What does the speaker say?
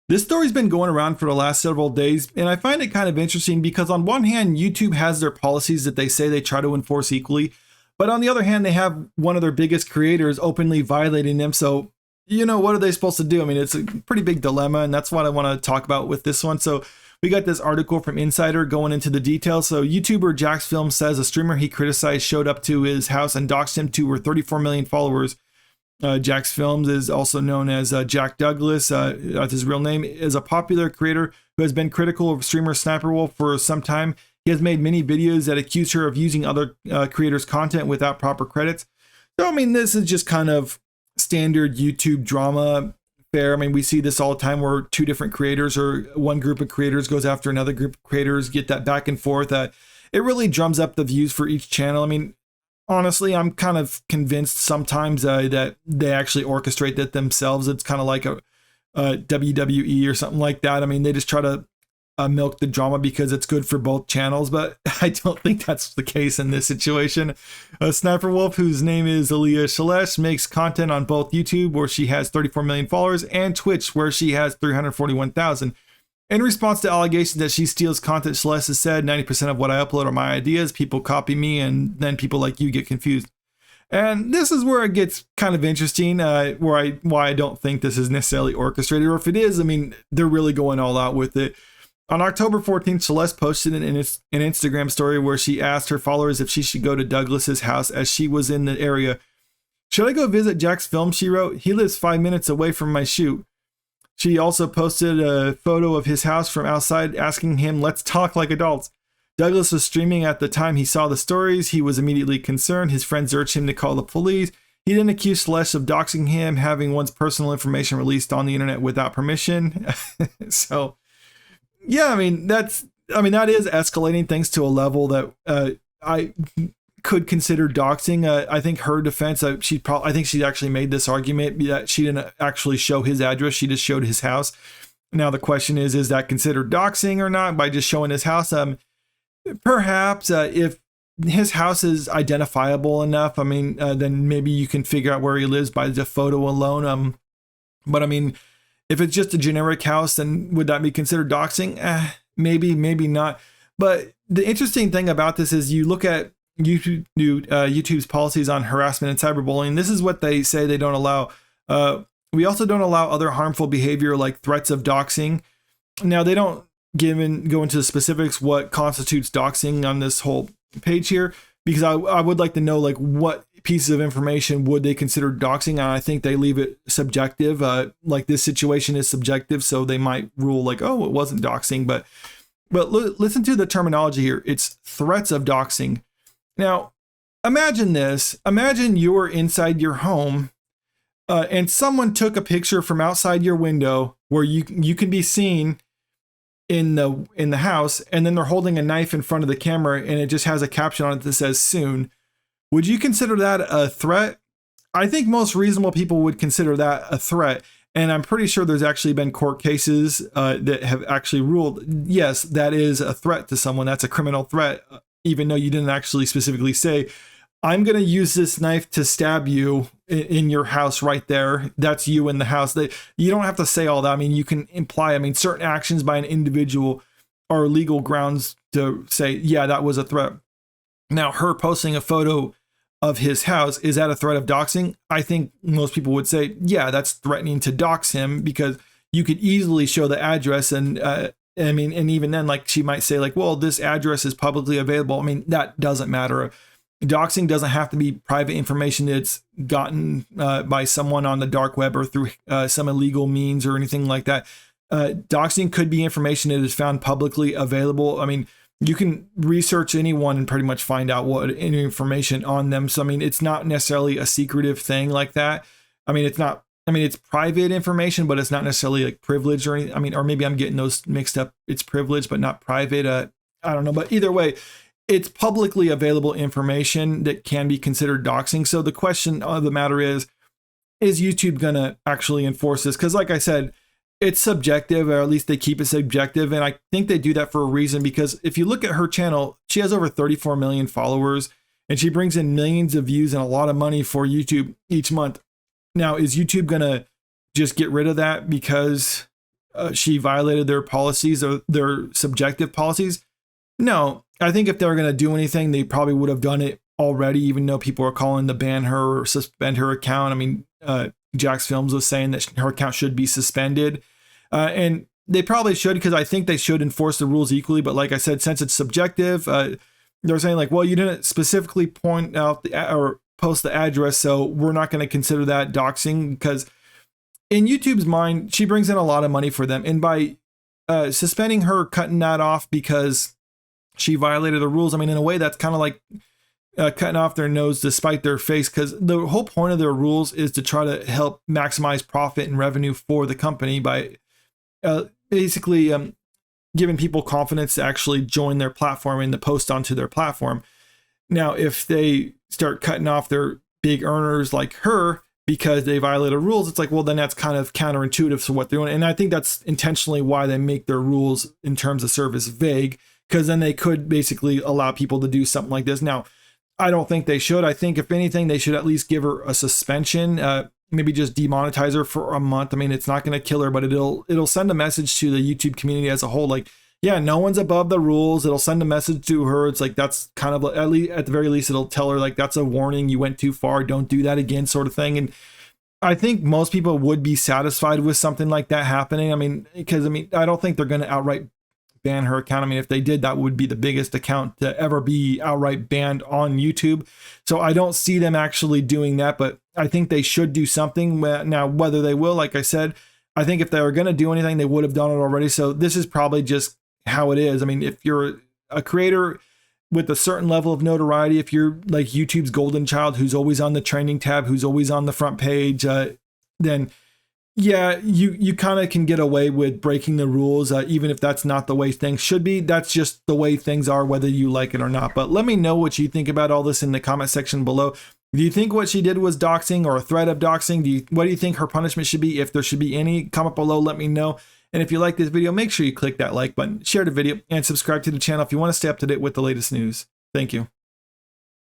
This story's been going around for the last several days, and I find it kind of interesting because on one hand, YouTube has their policies that they say they try to enforce equally, but on the other hand, they have one of their biggest creators openly violating them. So, what are they supposed to do? I mean, it's a pretty big dilemma, and that's what I want to talk about with this one. So we got this article from Insider going into the details. So YouTuber Jacksfilms says a streamer he criticized showed up to his house and doxed him to her 34 million followers. Jacksfilms is also known as Jack Douglas, that's his real name, is a popular creator who has been critical of streamer SssniperWolf for some time. He has made many videos that accuse her of using other creators' content without proper credits. So, I mean, this is just kind of standard YouTube drama fare. I mean, we see this all the time where two different creators or one group of creators goes after another group of creators, get that back and forth. It really drums up the views for each channel. I mean, honestly, I'm kind of convinced sometimes that they actually orchestrate that themselves. It's kind of like a WWE or something like that. I mean, they just try to milk the drama because it's good for both channels, but I don't think that's the case in this situation. SssniperWolf, whose name is Aaliyah Shalesh, makes content on both YouTube, where she has 34 million followers, and Twitch, where she has 341,000. In response to allegations that she steals content, Celeste has said, 90% of what I upload are my ideas. People copy me, and then people like you get confused. And this is where it gets kind of interesting, why I don't think this is necessarily orchestrated, or if it is, I mean, they're really going all out with it. On October 14th, Celeste posted an Instagram story where she asked her followers if she should go to Douglas's house as she was in the area. Should I go visit Jacksfilms, she wrote. He lives 5 minutes away from my shoot. She also posted a photo of his house from outside, asking him, let's talk like adults. Douglas was streaming at the time he saw the stories. He was immediately concerned. His friends urged him to call the police. He then accused Celeste of doxing him, having one's personal information released on the internet without permission. So, yeah, I mean, that is escalating things to a level that I could consider doxing. I think her defense, I think she actually made this argument that she didn't actually show his address. She just showed his house. Now the question is that considered doxing or not by just showing his house? Perhaps if his house is identifiable enough, I mean, then maybe you can figure out where he lives by the photo alone. But I mean, if it's just a generic house, then would that be considered doxing? Maybe, maybe not. But the interesting thing about this is you look at YouTube's policies on harassment and cyberbullying. This is what they say they don't allow. We also don't allow other harmful behavior like threats of doxing. Now, they don't go into the specifics what constitutes doxing on this whole page here, because I would like to know, like, what pieces of information would they consider doxing? And I think they leave it subjective. Like, this situation is subjective, so they might rule like, oh, it wasn't doxing. But listen to the terminology here. It's threats of doxing. Now, imagine this. Imagine you're inside your home and someone took a picture from outside your window where you can be seen in the house, and then they're holding a knife in front of the camera and it just has a caption on it that says soon. Would you consider that a threat? I think most reasonable people would consider that a threat. And I'm pretty sure there's actually been court cases that have actually ruled, yes, that is a threat to someone. That's a criminal threat. Even though you didn't actually specifically say, I'm going to use this knife to stab you in your house right there. That's you in the house. You don't have to say all that. I mean, you can imply, I mean, certain actions by an individual are legal grounds to say, yeah, that was a threat. Now, her posting a photo of his house, is that a threat of doxing? I think most people would say, yeah, that's threatening to dox him, because you could easily show the address. And I mean, and even then, like, she might say like, well, this address is publicly available. I mean, that doesn't matter. Doxing doesn't have to be private information that's gotten by someone on the dark web or through some illegal means or anything like that. Doxing could be information that is found publicly available. I mean, you can research anyone and pretty much find out any information on them. So, I mean, it's not necessarily a secretive thing like that. I mean, it's private information, but it's not necessarily like privileged or anything. I mean, or maybe I'm getting those mixed up. It's privileged, but not private. I don't know. But either way, it's publicly available information that can be considered doxing. So the question of the matter is YouTube going to actually enforce this? Because like I said, it's subjective, or at least they keep it subjective. And I think they do that for a reason, because if you look at her channel, she has over 34 million followers and she brings in millions of views and a lot of money for YouTube each month. Now, is YouTube going to just get rid of that because she violated their policies or their subjective policies? No, I think if they were going to do anything, they probably would have done it already, even though people are calling to ban her or suspend her account. I mean, Jacksfilms was saying that her account should be suspended. And they probably should, because I think they should enforce the rules equally. But like I said, since it's subjective, they're saying like, well, you didn't specifically point out or post the address, so we're not going to consider that doxing, because in YouTube's mind, she brings in a lot of money for them. And by suspending her, cutting that off because she violated the rules, I mean, in a way, that's kind of like cutting off their nose to spite their face, because the whole point of their rules is to try to help maximize profit and revenue for the company by basically giving people confidence to actually join their platform and to post onto their platform. Now, if they start cutting off their big earners like her because they violated rules, it's like, well, then that's kind of counterintuitive to what they're doing. And I think that's intentionally why they make their rules in terms of service vague, because then they could basically allow people to do something like this. Now, I don't think they should. I think if anything, they should at least give her a suspension, maybe just demonetize her for a month. I mean, it's not going to kill her, but it'll send a message to the YouTube community as a whole, like, yeah, no one's above the rules. It'll send a message to her. It's like, that's kind of, at least at the very least, it'll tell her like, that's a warning, you went too far, don't do that again, sort of thing. And I think most people would be satisfied with something like that happening. I mean, because I don't think they're going to outright ban her account. I mean, if they did, that would be the biggest account to ever be outright banned on YouTube. So I don't see them actually doing that, but I think they should do something. Now, whether they will, like I said, I think if they were going to do anything, they would have done it already. So this is probably just how it is. I mean, if you're a creator with a certain level of notoriety, if you're like YouTube's golden child who's always on the trending tab, who's always on the front page, then yeah, you kind of can get away with breaking the rules, even if that's not the way things should be. That's just the way things are, whether you like it or not. But let me know what you think about all this in the comment section below. Do you think what she did was doxing or a threat of doxing? What do you think her punishment should be, if there should be any? Comment below, let me know. And if you like this video, make sure you click that like button, share the video, and subscribe to the channel if you want to stay up to date with the latest news. Thank you.